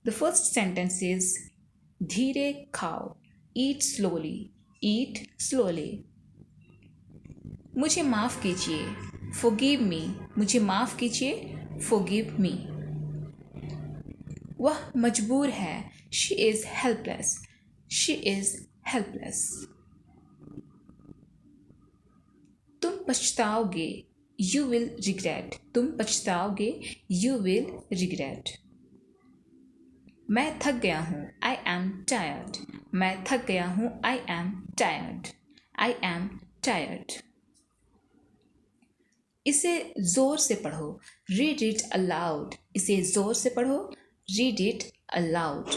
The first sentence is धीरे खाओ, eat slowly, eat slowly. मुझे माफ़ कीजिए, forgive me, मुझे माफ़ कीजिए, forgive me. वह मजबूर है, she is helpless, she is helpless. तुम पछताओगे, you will regret, तुम पछताओगे, you will regret. मैं थक गया हूँ, I am tired, मैं थक गया हूँ, I am tired, I am tired. इसे जोर से पढ़ो, read it aloud, इसे जोर से पढ़ो, read it aloud.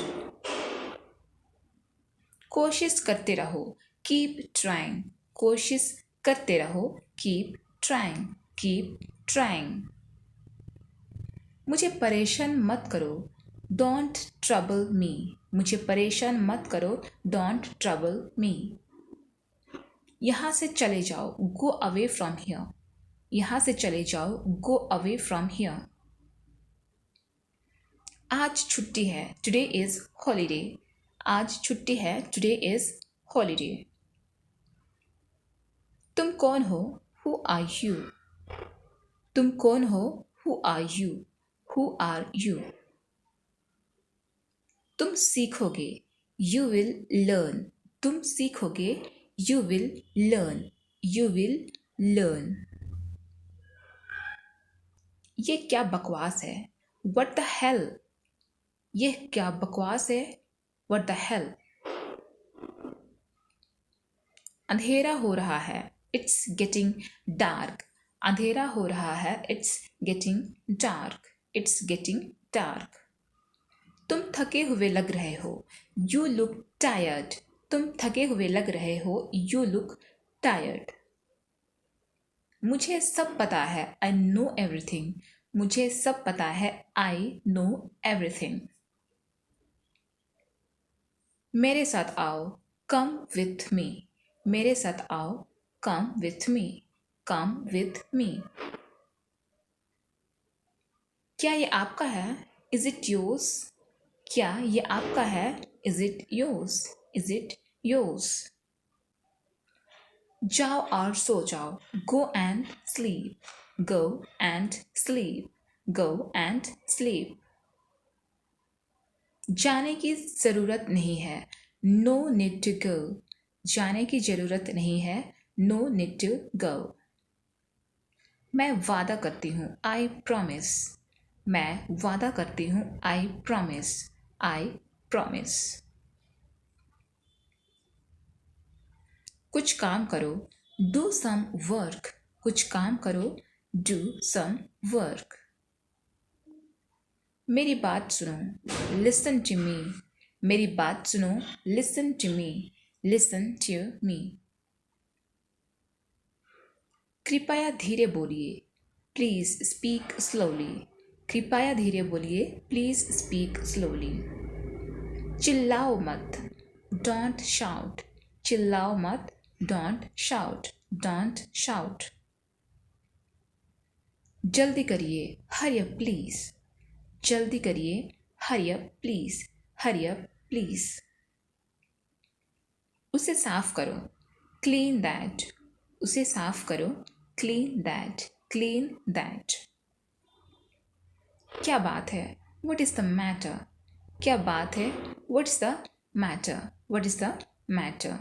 कोशिश करते रहो, keep trying, कोशिश करते रहो, keep trying, keep trying. मुझे परेशान मत करो, don't trouble me, मुझे परेशान मत करो, don't trouble me. यहाँ से चले जाओ, go away from here, यहाँ से चले जाओ, go away from here. आज छुट्टी है, today is holiday, आज छुट्टी है, today is holiday. तुम कौन हो, who are you, तुम कौन हो, who are you, who are you. तुम सीखोगे, you will learn, तुम सीखोगे, you will learn, you will learn. ये क्या बकवास है, what the hell, ये क्या बकवास है, what the hell. अंधेरा हो रहा है, it's getting dark, अंधेरा हो रहा है, it's getting dark, it's getting dark. तुम थके हुए लग रहे हो, you look tired, तुम थके हुए लग रहे हो, you look tired. मुझे सब पता है, I know everything, मुझे सब पता है, I know everything. मेरे साथ आओ, come with me, मेरे साथ आओ, come with me, come with me. क्या ये आपका है, is it yours, क्या ये आपका है, is it yours, is it yours. जाओ और सो जाओ, go and sleep, go and sleep, go and sleep. जाने की ज़रूरत नहीं है, no need to go, जाने की ज़रूरत नहीं है, no need to go. मैं वादा करती हूँ, I promise, मैं वादा करती हूँ, I promise, I promise. कुछ काम करो, do some work, कुछ काम करो, do some work. मेरी बात सुनो, listen to me, मेरी बात सुनो, listen to me, listen to me. कृपया धीरे बोलिए, प्लीज स्पीक स्लोली, कृपया धीरे बोलिए, प्लीज स्पीक स्लोली. चिल्लाओ मत, डोंट शाउट, चिल्लाओ मत, डोंट शाउट, डोंट शाउट. जल्दी करिए, हरी अप प्लीज, जल्दी करिए, hurry up please, hurry up please. उसे साफ करो, क्लीन दैट, उसे साफ करो, क्लीन दैट, क्लीन दैट. क्या बात है, व्हाट इज द मैटर, क्या बात है, what's the matter, what is the matter.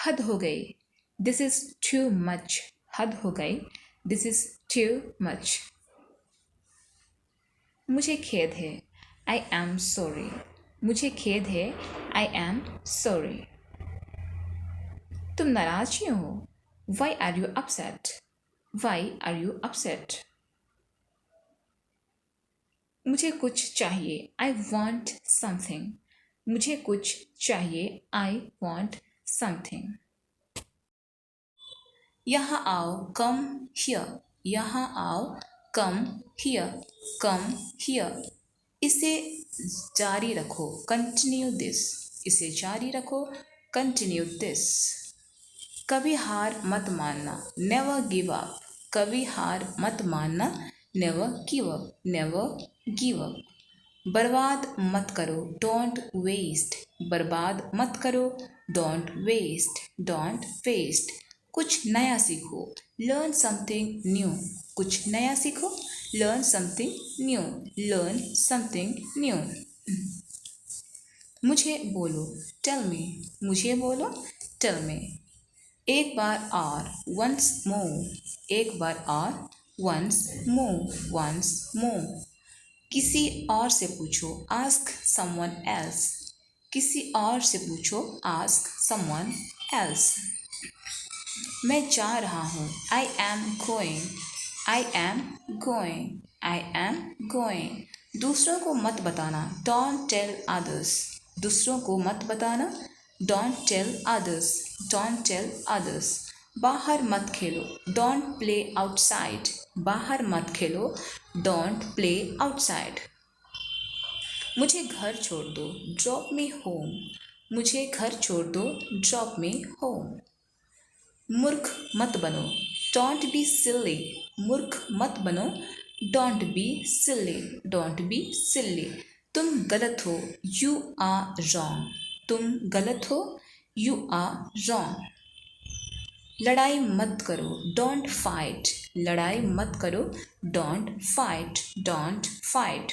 हद हो गई, दिस इज टू मच, हद हो गई, दिस इज टू मच. मुझे खेद है, आई एम सॉरी, मुझे खेद है, आई एम सॉरी. तुम नाराज क्यों हो, why are you upset, why are you upset. मुझे कुछ चाहिए, आई वॉन्ट समथिंग, मुझे कुछ चाहिए, आई वॉन्ट समथिंग. यहाँ आओ, कम हियर, यहाँ आओ, कम हियर, कम हियर. इसे जारी रखो, कंटिन्यू दिस, इसे जारी रखो, कंटिन्यू दिस. कभी हार मत मानना, नेवर गिव अप, कभी हार मत मानना, never give up, never give up. बर्बाद मत करो, डोंट वेस्ट। बर्बाद मत करो, डोंट वेस्ट, डोंट वेस्ट। कुछ नया सीखो, लर्न समथिंग न्यू। कुछ नया सीखो, learn something new, learn something new. मुझे बोलो, टेल मी। मुझे बोलो, टेल मी। एक बार और, वंस मोर। एक बार और, वंस मोर, वंस मोर। किसी और से पूछो, आस्क समवन एल्स। किसी और से पूछो, आस्क समवन एल्स। मैं जा रहा हूँ, I am going. I am going, I am going. दूसरों को मत बताना, डोंट टेल अदर्स। दूसरों को मत बताना, don't tell others, don't tell others. बाहर मत खेलो, डोंट प्ले आउटसाइड। बाहर मत खेलो, डोंट प्ले आउटसाइड। मुझे घर छोड़ दो, ड्रॉप मी होम। मुझे घर छोड़ दो, ड्रॉप मी होम। मूर्ख मत बनो, डोंट बी सिली। मूर्ख मत बनो, don't be silly, don't be silly. तुम गलत हो, यू आर रॉन्ग। तुम गलत हो, यू आर रॉन्ग। लड़ाई मत करो, डोंट फाइट। लड़ाई मत करो, डोंट फाइट, डोंट फाइट।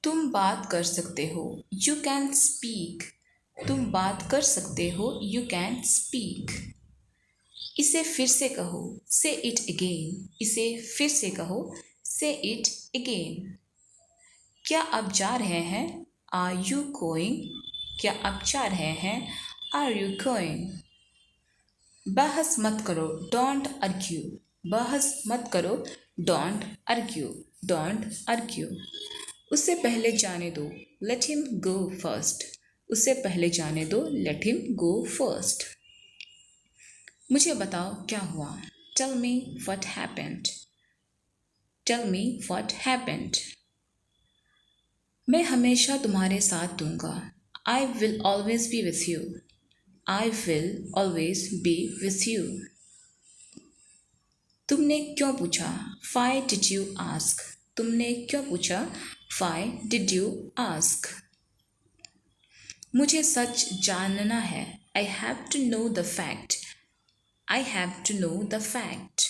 तुम बात कर सकते हो, यू कैन स्पीक। तुम बात कर सकते हो, यू कैन स्पीक। इसे फिर से कहो, से इट अगेन। इसे फिर से कहो, से इट अगेन। क्या आप जा रहे हैं, आर यू गोइंग। क्या आप जा रहे हैं, आर यू गोइंग। बहस मत करो, डोंट आर्ग्यू। बहस मत करो, डोंट आर्ग्यू, डोंट आर्ग्यू। उससे पहले जाने दो, लेट हिम गो फर्स्ट। उससे पहले जाने दो, लेट हिम गो फर्स्ट। मुझे बताओ क्या हुआ, tell me what happened. Tell me what happened. मैं हमेशा तुम्हारे साथ दूंगा, I will always be with you. I will always be with you. तुमने क्यों पूछा, व्हाई डिड यू आस्क। तुमने क्यों पूछा, व्हाई डिड यू आस्क। मुझे सच जानना है, I have to know the fact. I have to know the fact.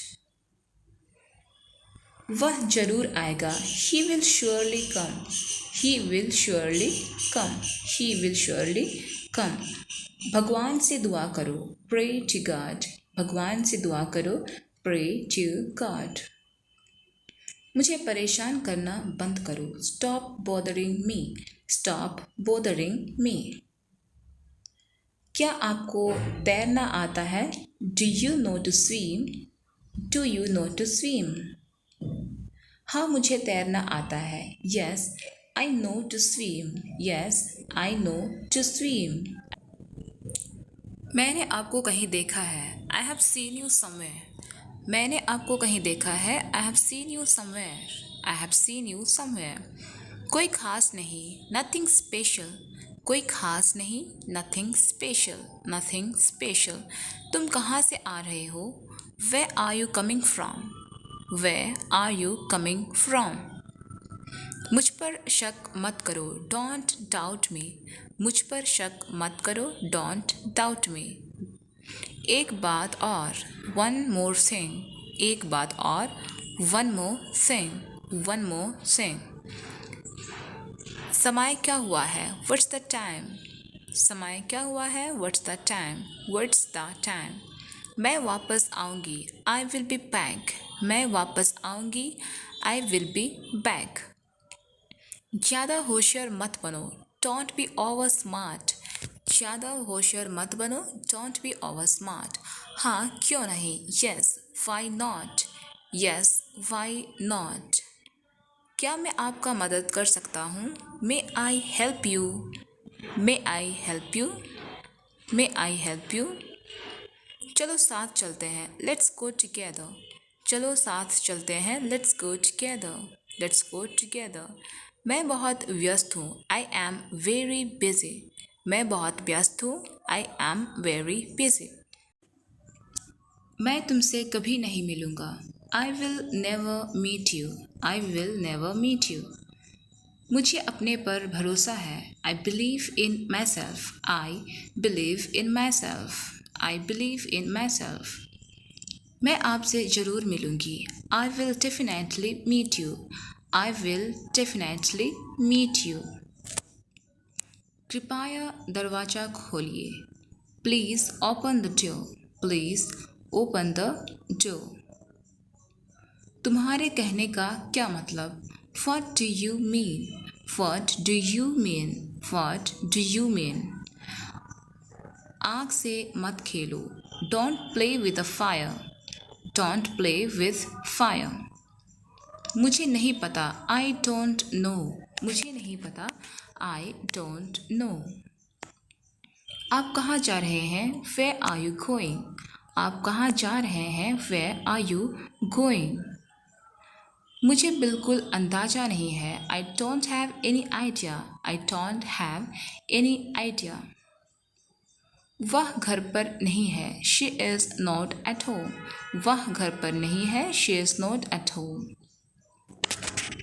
वह जरूर आएगा, he will surely come. He will surely come, he will surely come. भगवान से दुआ करो, प्रे टू गॉड। भगवान से दुआ करो, प्रे टू गॉड। मुझे परेशान करना बंद करो, stop bothering me. Stop bothering me. क्या आपको तैरना आता है, do you know to swim. Do you know to swim. हाँ मुझे तैरना आता है, yes I know to swim. Yes I know to swim. मैंने आपको कहीं देखा है, I have seen you somewhere. मैंने आपको कहीं देखा है, I have seen you somewhere. I have seen you somewhere. कोई खास नहीं, नथिंग स्पेशल। कोई खास नहीं, नथिंग स्पेशल, नथिंग स्पेशल। तुम कहाँ से आ रहे हो, where are you coming from. Where are you coming from. मुझ पर शक मत करो, डोंट डाउट मी। मुझ पर शक मत करो, डोंट डाउट मी। एक बात और, वन मोर थिंग। एक बात और, one more thing, one more thing. समय क्या हुआ है, व्हाट्स द टाइम। समय क्या हुआ है, what's the time, what's the time. मैं वापस आऊँगी, आई विल बी बैक। मैं वापस आऊँगी, आई विल बी बैक। ज़्यादा होशियार मत बनो, डोंट बी ओवर स्मार्ट। ज़्यादा होशियार मत बनो, डोंट बी ओवर स्मार्ट। हाँ क्यों नहीं, yes why not. Yes why not. क्या मैं आपका मदद कर सकता हूँ, may I help you. May I help you. May I help you. चलो साथ चलते हैं, लेट्स गो टुगेदर। चलो साथ चलते हैं, let's go together. Let's go together. मैं बहुत व्यस्त हूँ, आई एम वेरी बिजी। मैं बहुत व्यस्त हूँ, आई एम वेरी बिजी। मैं तुमसे कभी नहीं मिलूँगा, I will never meet you. I will never meet you. मुझे अपने पर भरोसा है। I believe in myself. I believe in myself. I believe in myself. मैं आपसे ज़रूर मिलूँगी। I will definitely meet you. I will definitely meet you. कृपया दरवाज़ा खोलिए। Please open the door. Please open the door. तुम्हारे कहने का क्या मतलब? What do you mean? What do you mean? What do you mean? आग से मत खेलो। Don't play with the fire. Don't play with fire. मुझे नहीं पता। I don't know. मुझे नहीं पता। I don't know. आप कहाँ जा रहे हैं? Where are you going? आप कहाँ जा रहे हैं? Where are you going? मुझे बिल्कुल अंदाज़ा नहीं है। I don't have any idea. I don't have any idea. वह घर पर नहीं है। She is not at home. वह घर पर नहीं है। She is not at home.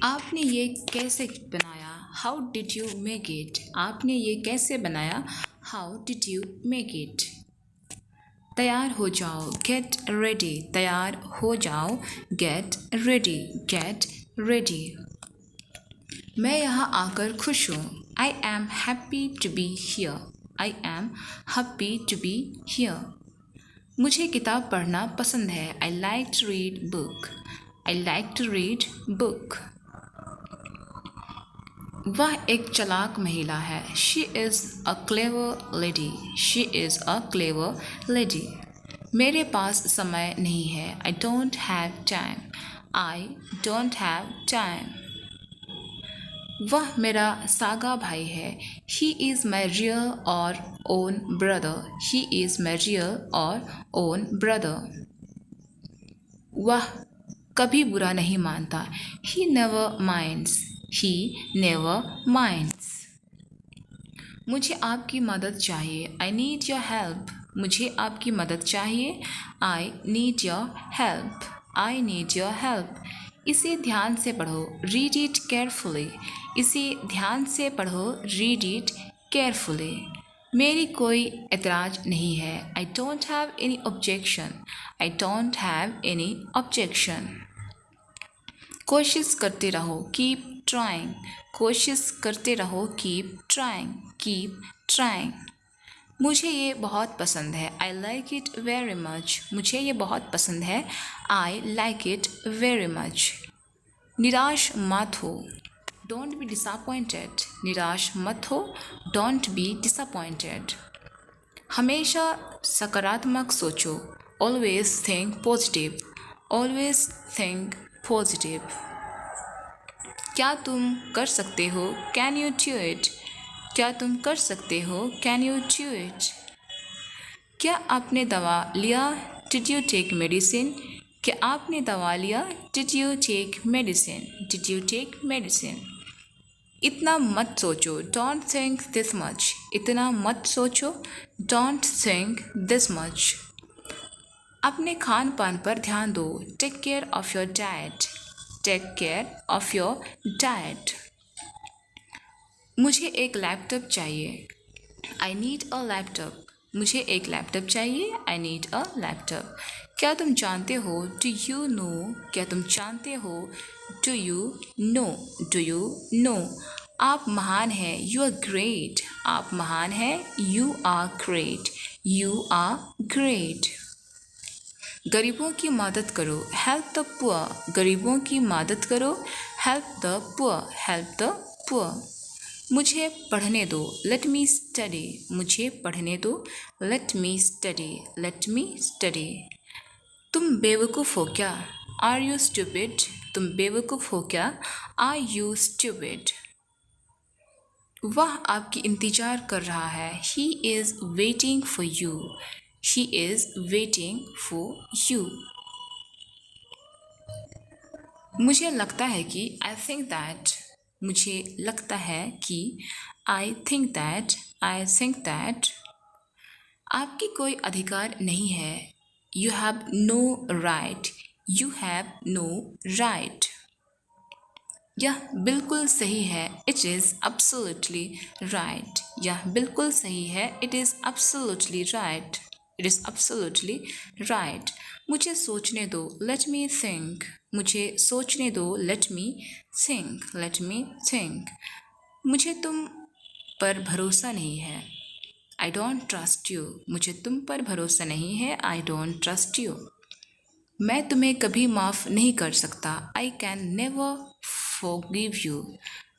आपने ये कैसे बनाया? How did you make it? आपने ये कैसे बनाया? How did you make it? तैयार हो जाओ। Get ready. तैयार हो जाओ। Get ready. Get ready. मैं यहाँ आकर खुश हूँ। I am happy to be here. I am happy to be here. मुझे किताब पढ़ना पसंद है। I like to read book. I like to read book. वह एक चालाक महिला है। She is a clever lady. She is a clever lady. मेरे पास समय नहीं है। I don't have time. I don't have time. वह मेरा सागा भाई है। He is my real or own brother. He is my real or own brother. वह कभी बुरा नहीं मानता। He never minds. He never minds. मुझे आपकी मदद चाहिए। I need your help. मुझे आपकी मदद चाहिए। I need your help. I need your help. इसे ध्यान से पढ़ो। Read it carefully. इसे ध्यान से पढ़ो। Read it carefully. मेरी कोई एतराज़ नहीं है। I don't have any objection. I don't have any objection. कोशिश करते रहो। Keep trying. कोशिश करते रहो। Keep trying. Keep trying. मुझे ये बहुत पसंद है। I like it very much. मुझे ये बहुत पसंद है। I like it very much. निराश मत हो। Don't be disappointed. निराश मत हो। Don't be disappointed. हमेशा सकारात्मक सोचो। Always think positive. Always think positive. क्या तुम कर सकते हो? Can you do it? क्या तुम कर सकते हो? Can you do it? क्या आपने दवा लिया? Did you take medicine? क्या आपने दवा लिया? Did you take medicine? Did you take medicine? इतना मत सोचो। Don't think this much. इतना मत सोचो। Don't think this much. अपने खान पान पर ध्यान दो। Take care of your diet. Take care of your diet. मुझे एक लैपटॉप चाहिए। I need a laptop. मुझे एक लैपटॉप चाहिए। I need a laptop. क्या तुम जानते हो? Do you know? क्या तुम जानते हो? Do you know? Do you know? आप महान हैं। You are great. आप महान हैं। You are great. You are great. गरीबों की मदद करो। Help the poor. गरीबों की मदद करो। Help the poor. Help the poor. मुझे पढ़ने दो। Let me study. मुझे पढ़ने दो। Let me study. Let me study. तुम बेवकूफ़ हो क्या? Are you stupid? तुम बेवकूफ़ हो क्या? Are you stupid? वह आपकी इंतज़ार कर रहा है। He is waiting for you. He is waiting for you. मुझे लगता है कि I think that. मुझे लगता है कि I think that. I think that. आपकी कोई अधिकार नहीं है। You have no right. You have no right. यह बिल्कुल सही है, इट इज़ absolutely राइट। यह बिल्कुल सही है, it is absolutely right. It is absolutely right. मुझे सोचने दो, लेट मी थिंक। मुझे सोचने दो, let me think. Let me think. मुझे तुम पर भरोसा नहीं है, आई डोंट ट्रस्ट यू। मुझे तुम पर भरोसा नहीं है, आई डोंट ट्रस्ट यू। मैं तुम्हें कभी माफ़ नहीं कर सकता, I can never forgive you।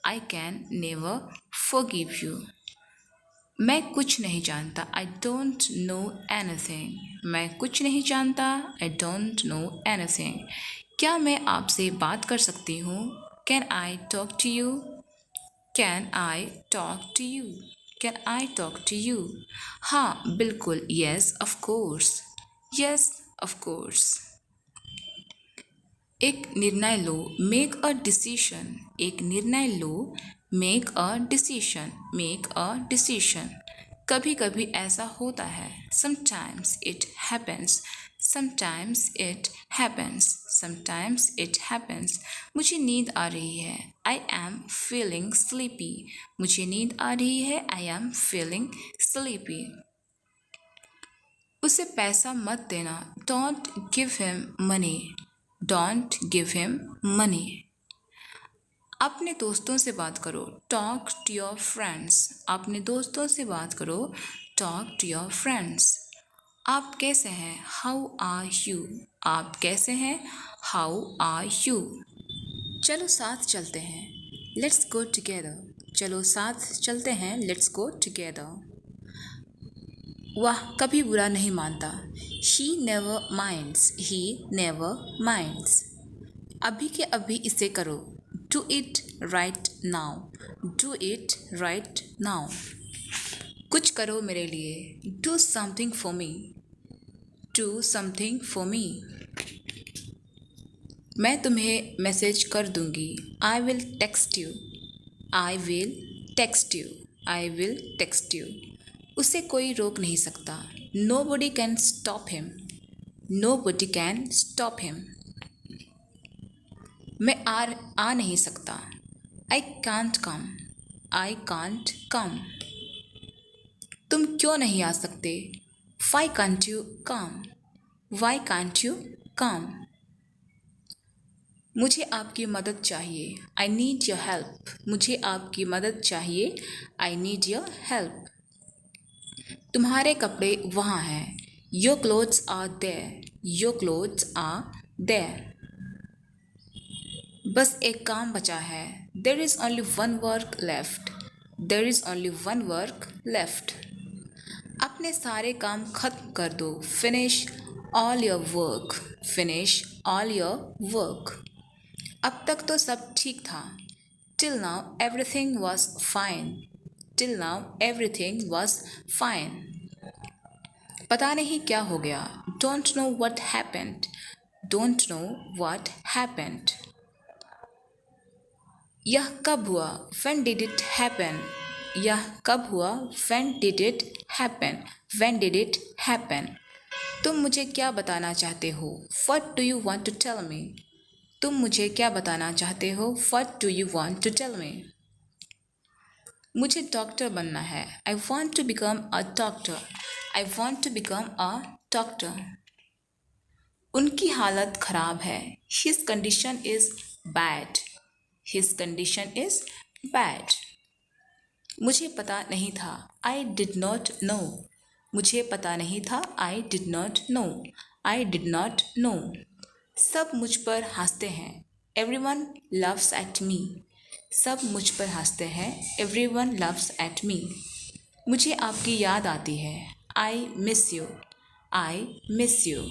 I can never forgive you। मैं कुछ नहीं जानता, आई डोंट नो एनीथिंग। मैं कुछ नहीं जानता, आई डोंट नो एनीथिंग। क्या मैं आपसे बात कर सकती हूँ? Can I talk to you? Can I talk to you? Can I talk to you? हाँ बिल्कुल, yes of course. Yes of course. एक निर्णय लो, मेक अ डिसीशन। एक निर्णय लो, make a decision. Make a decision. कभी कभी ऐसा होता है, sometimes it happens. Sometimes it happens. Sometimes it happens. मुझे नींद आ रही है, आई एम फीलिंग स्लीपी। मुझे नींद आ रही है, आई एम फीलिंग स्लीपी। उसे पैसा मत देना, don't give him money. Don't give him money. अपने दोस्तों से बात करो, टॉक टू योर फ्रेंड्स। अपने दोस्तों से बात करो, टॉक टू योर फ्रेंड्स। आप कैसे हैं? How are you? आप कैसे हैं? How are you? चलो साथ चलते हैं, लेट्स गो टुगेदर। चलो साथ चलते हैं, लेट्स गो टुगेदर। वह कभी बुरा नहीं मानता, he never minds. He never minds. अभी के अभी इसे करो, do it right now. Do it right now. कुछ करो मेरे लिए, do something for me. Do something for me. मैं तुम्हें मैसेज कर दूंगी, I will text you. I will text you. I will text you. उसे कोई रोक नहीं सकता, nobody can stop him. Nobody can stop him. मैं आ नहीं सकता, I can't come. I can't come. तुम क्यों नहीं आ सकते, why can't you come. Why can't you come. मुझे आपकी मदद चाहिए, आई नीड योर हेल्प। मुझे आपकी मदद चाहिए, आई नीड योर हेल्प। तुम्हारे कपड़े वहाँ हैं, your clothes are there. Your clothes are there. बस एक काम बचा है, there is only one work left. There is only one work left. अपने सारे काम खत्म कर दो, finish all your work. Finish all your work. अब तक तो सब ठीक था, till now everything was fine. Till now everything was fine. पता नहीं क्या हो गया, don't know what happened. Don't know what happened. यह कब हुआ, when did it happen? यह कब हुआ, when did it happen? When did it happen? तुम मुझे क्या बताना चाहते हो, what do you want to tell me? तुम मुझे क्या बताना चाहते हो, what do you want to tell me? मुझे डॉक्टर बनना है, I want to become a doctor. I want to become a doctor. उनकी हालत खराब है, his condition is bad. His condition is bad. मुझे पता नहीं था, I did not know. मुझे पता नहीं था, I did not know. I did not know. सब मुझ पर हंसते हैं, everyone laughs at me. सब मुझ पर हंसते हैं, everyone laughs at me. मुझे आपकी याद आती है, I miss you. I miss you.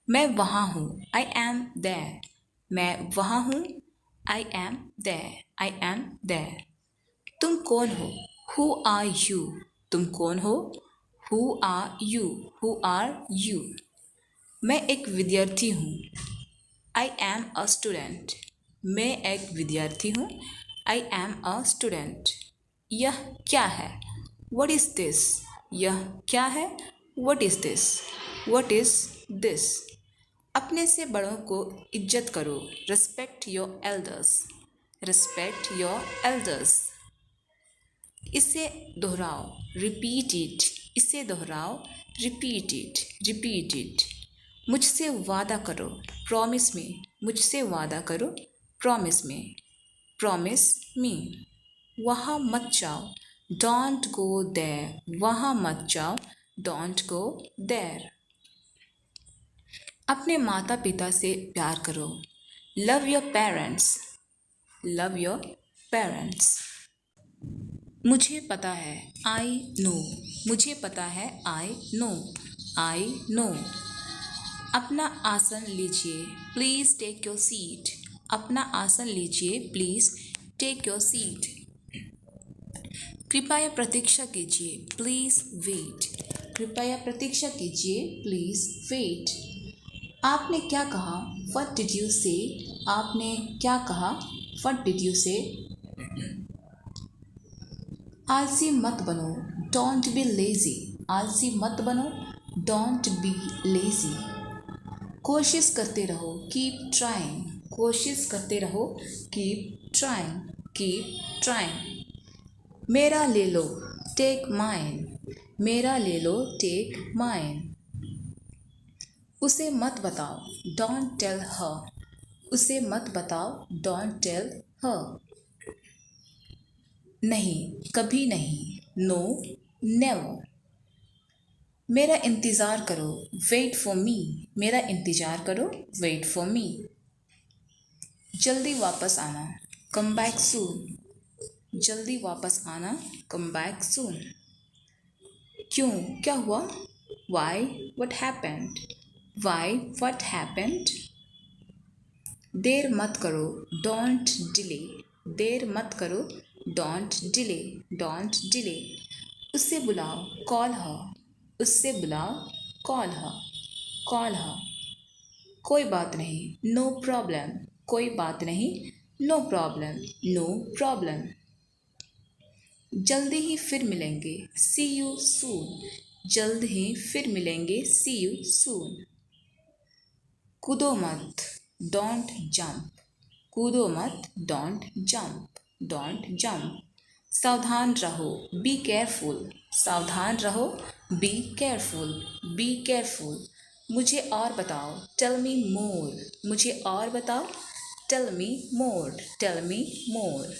मैं वहाँ हूँ, I am there. मैं वहाँ हूँ, I am there. I am there. तुम कौन हो, who are you? तुम कौन हो, who are you? Who are you? मैं एक विद्यार्थी हूँ, I am a student. मैं एक विद्यार्थी हूँ, I am a student. यह क्या है, what is this? यह क्या है, what is this? What is this? अपने से बड़ों को इज्जत करो, respect your elders, respect your elders. इसे दोहराओ, रिपीट इट, इसे दोहराओ, रिपीट इट, रिपीट इट। मुझसे वादा करो, प्रॉमिस मी, मुझसे वादा करो, प्रॉमिस मी, प्रॉमिस मी। वहाँ मत जाओ, डोंट गो देयर, वहाँ मत जाओ, डोंट गो देयर। अपने माता पिता से प्यार करो, love your parents, love your parents. मुझे पता है, आई नो, मुझे पता है, आई नो, आई नो। अपना आसन लीजिए, प्लीज़ टेक योर सीट, अपना आसन लीजिए, प्लीज़ टेक योर सीट। कृपया प्रतीक्षा कीजिए, प्लीज़ वेट, कृपया प्रतीक्षा कीजिए, प्लीज़ वेट। आपने क्या कहा, व्हाट डिड यू से, आपने क्या कहा, व्हाट डिड यू से। आलसी मत बनो, डोंट बी लेज़ी, आलसी मत बनो, डोंट बी लेज़ी। कोशिश करते रहो, कीप ट्राइंग, कोशिश करते रहो, कीप ट्राइंग, कीप ट्राइंग। मेरा ले लो, टेक माइन, मेरा ले लो, टेक माइन। उसे मत बताओ, डोंट टेल हर, उसे मत बताओ, डोंट टेल हर। नहीं, कभी नहीं, नो नेवर। मेरा इंतज़ार करो, वेट फॉर मी, मेरा इंतज़ार करो, वेट फॉर मी। जल्दी वापस आना, कम बैक सून, जल्दी वापस आना, कम बैक सून। क्यों, क्या हुआ, why, what happened, why, what happened. देर मत करो, डोंट डिले, देर मत करो, डोंट डिले, डोंट डिले। उससे बुलाओ, कॉल हर, उससे बुलाओ, कॉल हर, कॉल हर। कोई बात नहीं, नो प्रॉब्लम, कोई बात नहीं, नो प्रॉब्लम, नो प्रॉब्लम। जल्दी ही फिर मिलेंगे, सी यू सून, जल्द ही फिर मिलेंगे, सी यू सून। कूदो मत, डोंट जंप, कूदो मत, डोंट जंप, डोंट जंप। सावधान रहो, बी केयरफुल, सावधान रहो, बी केयरफुल, बी केयरफुल। मुझे और बताओ, टेल मी मोर, मुझे और बताओ, टेल मी मोर, टेल मी मोर।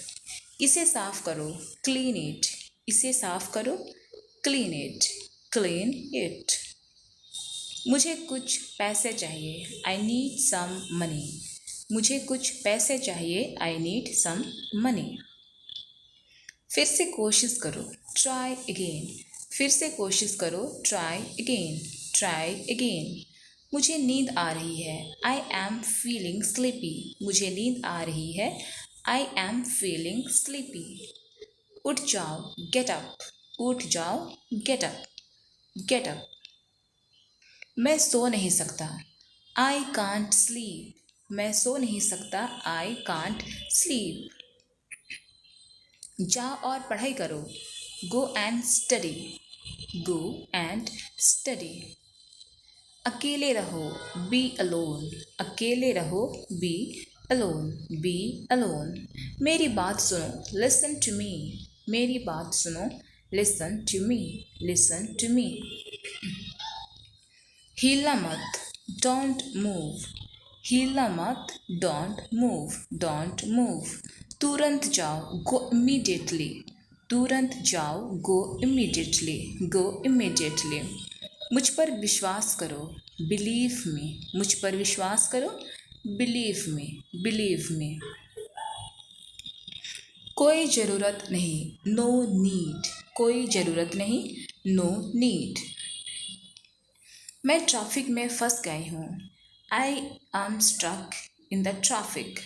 इसे साफ करो, क्लीन इट, इसे साफ करो, क्लीन इट, क्लीन इट। मुझे कुछ पैसे चाहिए, आई नीड सम मनी, मुझे कुछ पैसे चाहिए, आई नीड सम मनी। फिर से कोशिश करो, ट्राई अगेन, फिर से कोशिश करो, ट्राई अगेन, ट्राई अगेन। मुझे नींद आ रही है, आई एम फीलिंग स्लीपी, मुझे नींद आ रही है, आई एम फीलिंग स्लीपी। उठ जाओ, गेट अप, उठ जाओ, गेट अप, गेट अप। मैं सो नहीं सकता, आई कांट स्लीप, मैं सो नहीं सकता, आई कांट स्लीप। जाओ और पढ़ाई करो, go and study, go and study. अकेले रहो, बी अलोन, अकेले रहो, बी अलोन, बी अलोन। मेरी बात सुनो, लिसन टू मी, मेरी बात सुनो, listen to me, listen to me. हिलना मत, डोंट मूव, हिलना मत, डोंट मूव, डोंट मूव। तुरंत जाओ, गो इमीडिएटली, तुरंत जाओ, गो इमीडिएटली, गो इमीडिएटली। मुझ पर विश्वास करो, बिलीव मी, मुझ पर विश्वास करो, बिलीव मी, बिलीव मी। कोई ज़रूरत नहीं, नो नीड, कोई ज़रूरत नहीं, नो नीड। मैं ट्रैफिक में फंस गई हूँ, I am struck in the traffic,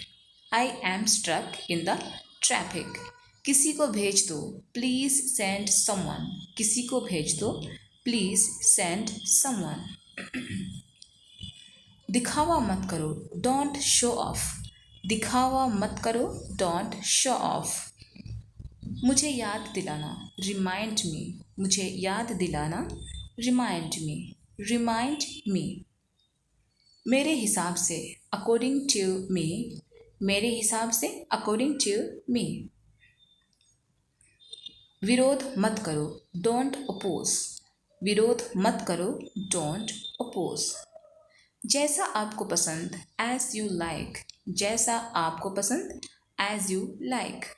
I am struck in the traffic. किसी को भेज दो, प्लीज़ सेंड समवन, किसी को भेज दो, प्लीज़ सेंड समवन। दिखावा मत करो, डोंट शो ऑफ, दिखावा मत करो, डोंट शो ऑफ। मुझे याद दिलाना, रिमाइंड मी, मुझे याद दिलाना, रिमाइंड मी, रिमाइंड मी। मेरे हिसाब से, अकॉर्डिंग टू मी, मेरे हिसाब से, अकॉर्डिंग टू मी। विरोध मत करो, डोंट अपोज, विरोध मत करो, डोंट अपोज। जैसा आपको पसंद, एज यू लाइक, जैसा आपको पसंद, एज यू लाइक।